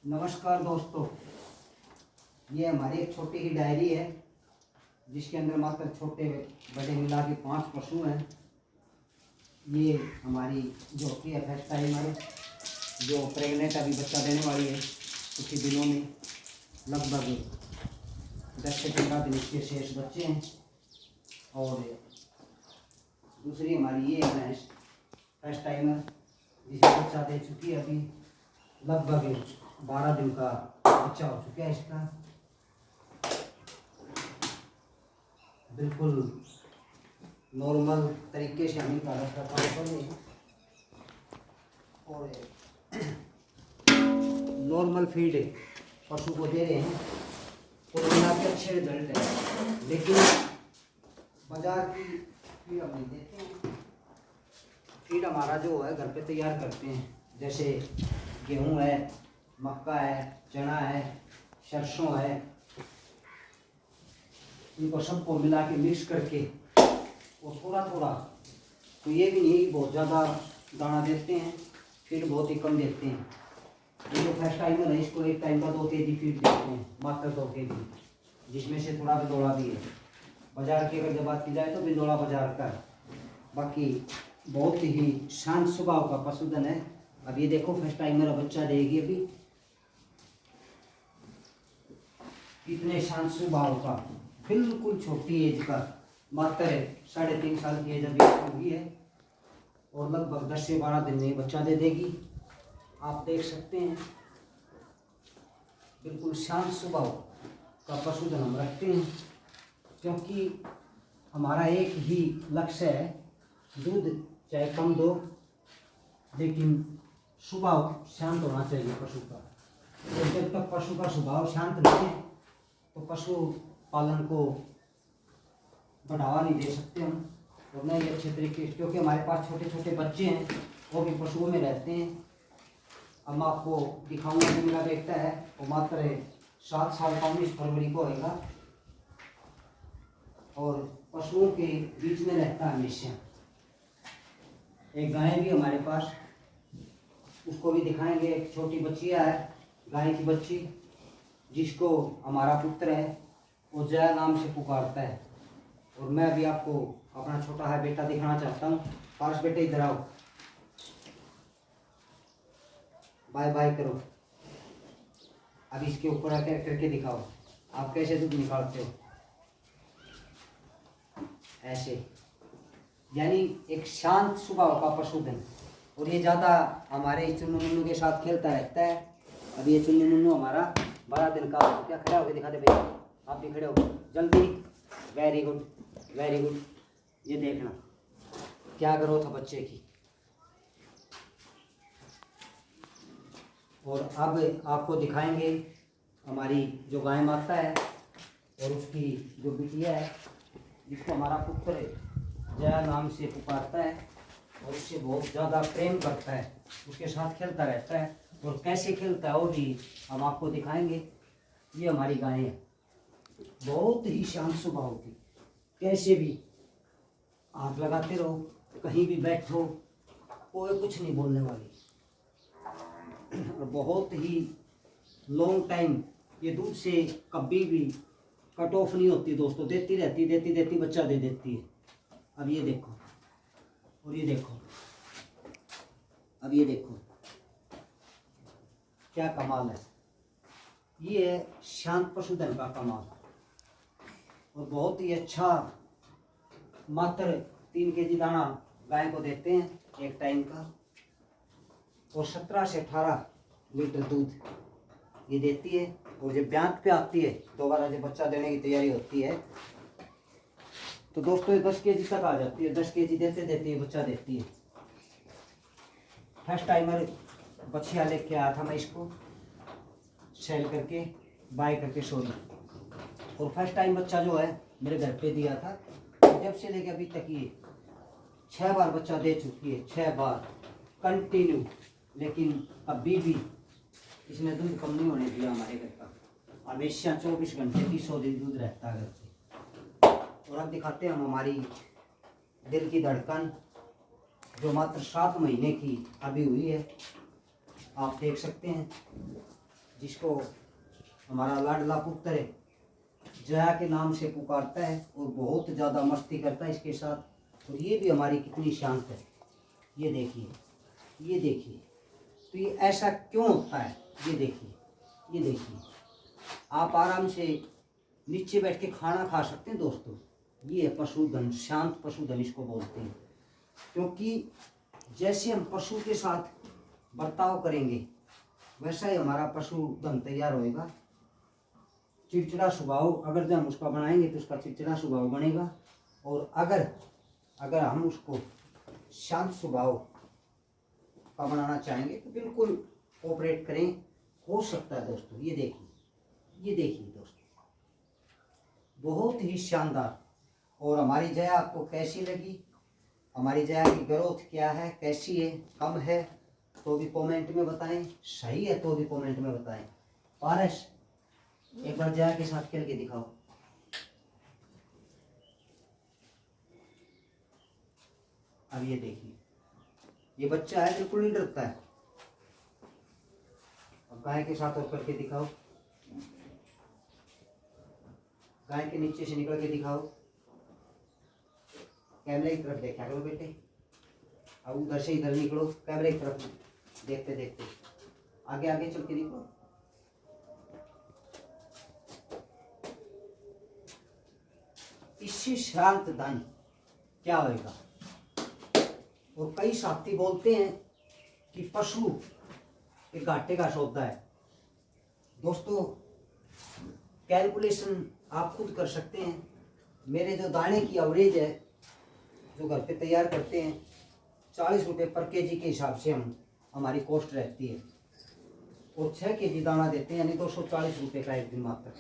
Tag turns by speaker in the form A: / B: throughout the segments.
A: नमस्कार दोस्तों, ये हमारी एक छोटी ही डायरी है जिसके अंदर मात्र छोटे बड़े मिला के 5 पशु हैं। ये हमारी जो होती है फर्स्ट टाइमर, जो प्रेग्नेंट अभी बच्चा देने वाली है कुछ ही दिनों में, लगभग 10 से 15 दिन इसके शेष बच्चे हैं। और दूसरी हमारी ये भैंस फर्स्ट टाइमर जिसमें बच्चा दे चुकी है, अभी लगभग 12 दिन का बच्चा हो चुका है इसका। बिल्कुल नॉर्मल तरीके से हम इनका रख रखाव करें और नॉर्मल फीड पशु को दे रहे हैं और मिला के अच्छे रिजल्ट है। लेकिन बाजार की फीड हम नहीं देते हैं। फीड हमारा जो है घर पे तैयार करते हैं, जैसे गेहूँ है, मक्का है, चना है, सरसों है, इनको सबको मिला के मिक्स करके और थोड़ा थोड़ा, तो ये भी नहीं बहुत ज़्यादा दाना देते हैं, फीड बहुत ही कम देते हैं। ये जो फर्स्ट टाइमर है इसको एक टाइम का 2 kg फीड देते हैं, मात्र 2 kg, जिसमें से थोड़ा बिदौड़ा भी है। बाजार की अगर जब बात की जाए तो बिदौड़ा बाजार का, बाकी बहुत ही शांत स्वभाव का पशुधन है। अब ये देखो फर्स्ट टाइमर बच्चा देगी अभी, इतने शांत स्वभाव का, बिल्कुल छोटी एज का, मात्र 3.5 साल की एज अभी हुई है और लगभग 10 से 12 दिन में बच्चा दे देगी। आप देख सकते हैं बिल्कुल शांत स्वभाव का पशुधन हम रखते हैं, क्योंकि हमारा एक ही लक्ष्य है, दूध चाहे कम दो लेकिन स्वभाव शांत होना चाहिए पशु का। तो जब तक पशु का स्वभाव शांत नहीं है तो पशु पालन को बढ़ावा नहीं दे सकते हम, और न ही अच्छे तरीके से, क्योंकि हमारे पास छोटे छोटे बच्चे हैं वो भी पशुओं में रहते हैं। हम आपको दिखाऊंगा जो मेरा बेटा है वो मात्र 7 साल का 19 फरवरी को होगा और पशुओं के बीच में रहता है हमेशा। एक गाय भी हमारे पास, उसको भी दिखाएंगे। एक छोटी बच्चिया है गाय की बच्ची, जिसको हमारा पुत्र है वो जया नाम से पुकारता है। और मैं भी आपको अपना छोटा है बेटा दिखाना चाहता हूँ। पास बेटे इधर आओ, बाय बाय करो। अब इसके ऊपर आकर करके दिखाओ आप कैसे दूध निकालते हो, ऐसे, यानी एक शांत स्वभाव का पशुधन। और ये ज़्यादा हमारे चुन्नू मुन्नू के साथ खेलता रहता है। अब ये चुन्नू मुन्नू हमारा 12 दिन का, क्या खड़ा होकर दिखा दे भैया, आप भी खड़े हो जल्दी। Very good very good. ये देखना क्या ग्रोथ है बच्चे की। और अब आपको दिखाएंगे हमारी जो गाय माता है और उसकी जो बिटिया है, जिसको हमारा पुत्र जया नाम से पुकारता है और उससे बहुत ज़्यादा प्रेम करता है, उसके साथ खेलता रहता है। और कैसे खेलता है वो भी हम आपको दिखाएंगे। ये हमारी गाय है, बहुत ही शांत स्वभाव की, कैसे भी हाथ लगाते रहो, कहीं भी बैठो, कोई कुछ नहीं बोलने वाली। और बहुत ही लॉन्ग टाइम ये दूध से कभी भी कट ऑफ नहीं होती दोस्तों, देती रहती देती देती बच्चा दे देती है। अब ये देखो, और ये देखो, अब ये देखो क्या कमाल है। ये है शांत पशुधन का कमाल। और बहुत ही अच्छा, मात्र 3 kg दाना गाय को देते हैं एक टाइम का, और 17 से 18 लीटर दूध ये देती है। और जब ब्यांत पे आती है, दोबारा जब बच्चा देने की तैयारी होती है, तो दोस्तों 10 kg तक आ जाती है। 10 kg देते देते ये बच्चा देती है। फर्स्ट टाइमर बछिया लेके आया था मैं इसको सेल करके, बाय करके, सॉरी। और फर्स्ट टाइम बच्चा जो है मेरे घर पे दिया था, जब से लेके अभी तक ये 6 बार बच्चा दे चुकी है, 6 बार कंटिन्यू। लेकिन अभी भी इसने दूध कम नहीं होने दिया हमारे घर का, हमेशा 24 घंटे 300 दिन दूध रहता है घर पे। और अब दिखाते हैं हम हमारी दिल की धड़कन, जो मात्र 7 महीने की अभी हुई है। आप देख सकते हैं जिसको हमारा लाडला पुत्र जया के नाम से पुकारता है और बहुत ज़्यादा मस्ती करता है इसके साथ। और ये भी हमारी कितनी शांत है, ये देखिए, ये देखिए। तो ये ऐसा क्यों होता है, ये देखिए, ये देखिए। आप आराम से नीचे बैठ के खाना खा सकते हैं दोस्तों। ये है पशुधन, शांत पशुधन इसको बोलते हैं। क्योंकि जैसे हम पशु के साथ बर्ताव करेंगे वैसा ही हमारा पशुधन तैयार होएगा। चिड़चिड़ा स्वभाव अगर जब हम उसका बनाएंगे तो उसका चिड़चिड़ा स्वभाव बनेगा। और अगर हम उसको शांत स्वभाव का बनाना चाहेंगे तो बिल्कुल कोऑपरेट करें, हो सकता है दोस्तों। ये देखिए, ये देखिए दोस्तों, बहुत ही शानदार। और हमारी जया आपको कैसी लगी, हमारी जया की ग्रोथ क्या है, कैसी है, कम है तो भी कमेंट में बताएं, सही है तो भी कमेंट में बताएं। पारस एक बार जया के साथ खेल के दिखाओ। अब ये देखिए, ये बच्चा है बिल्कुल नहीं डरता है। अब गाय के साथ और करके दिखाओ, गाय के नीचे से निकल के दिखाओ। कैमरे की तरफ देखा करो बेटे। अब उधर से इधर निकलो, कैमरे की तरफ देखते देखते आगे आगे चल के दिखो। इससे शांत धन क्या होएगा। और कई साथी बोलते हैं कि पशु एक घाटे का सौदा है। दोस्तों कैलकुलेशन आप खुद कर सकते हैं। मेरे जो दाने की एवरेज है जो घर पे तैयार करते हैं 40 रुपये पर केजी के हिसाब से हमारी कॉस्ट रहती है। और 6 केजी दाना देते हैं, यानी 240 रुपये का एक दिन मात्र।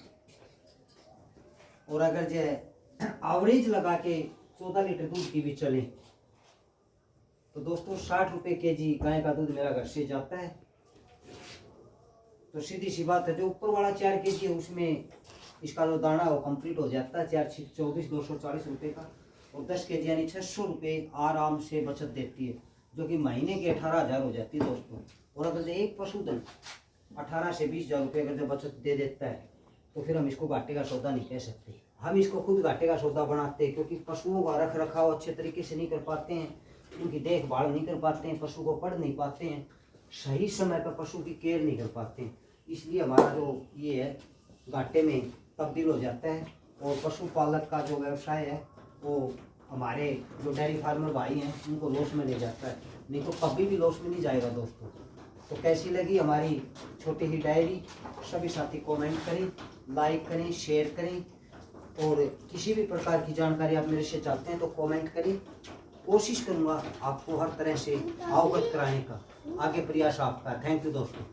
A: और अगर जो एवरेज लगा के 14 लीटर दूध की भी चले तो दोस्तों 60 रुपये केजी गाय का दूध मेरा घर से जाता है। तो सीधी सी बात है, जो ऊपर वाला 4 केजी है उसमें इसका जो दाना वो कंप्लीट हो जाता है। 4 6 24 240 रुपये का। और 10 केजी यानी 600 रुपये आराम से बचत देती है, जो कि महीने के 18,000 हो जाती है दोस्तों। और अगर एक पशुधन 18 से 20,000 रुपये अगर जो बचत दे देता है तो फिर हम इसको घाटे का सौदा नहीं कह सकते। हम इसको खुद घाटे का सौदा बनाते हैं, क्योंकि पशुओं का रख रखाव अच्छे तरीके से नहीं कर पाते हैं, उनकी देखभाल नहीं कर पाते हैं, पशु को पढ़ नहीं पाते हैं, सही समय पर पशु की केयर नहीं कर पाते हैं। इसलिए हमारा जो ये है घाटे में तब्दील हो जाता है। और पशुपालक का जो व्यवसाय है वो हमारे जो डेयरी फार्मर भाई हैं उनको लॉस में ले जाता है, नहीं तो कभी भी लॉस में नहीं जाएगा दोस्तों। तो कैसी लगी हमारी छोटी ही डायरी, सभी साथी कमेंट करें, लाइक करें, शेयर करें। और किसी भी प्रकार की जानकारी आप मेरे से चाहते हैं तो कमेंट करें। कोशिश करूँगा आपको हर तरह से अवगत कराने का। आगे प्रयास आपका। थैंक यू दोस्तों।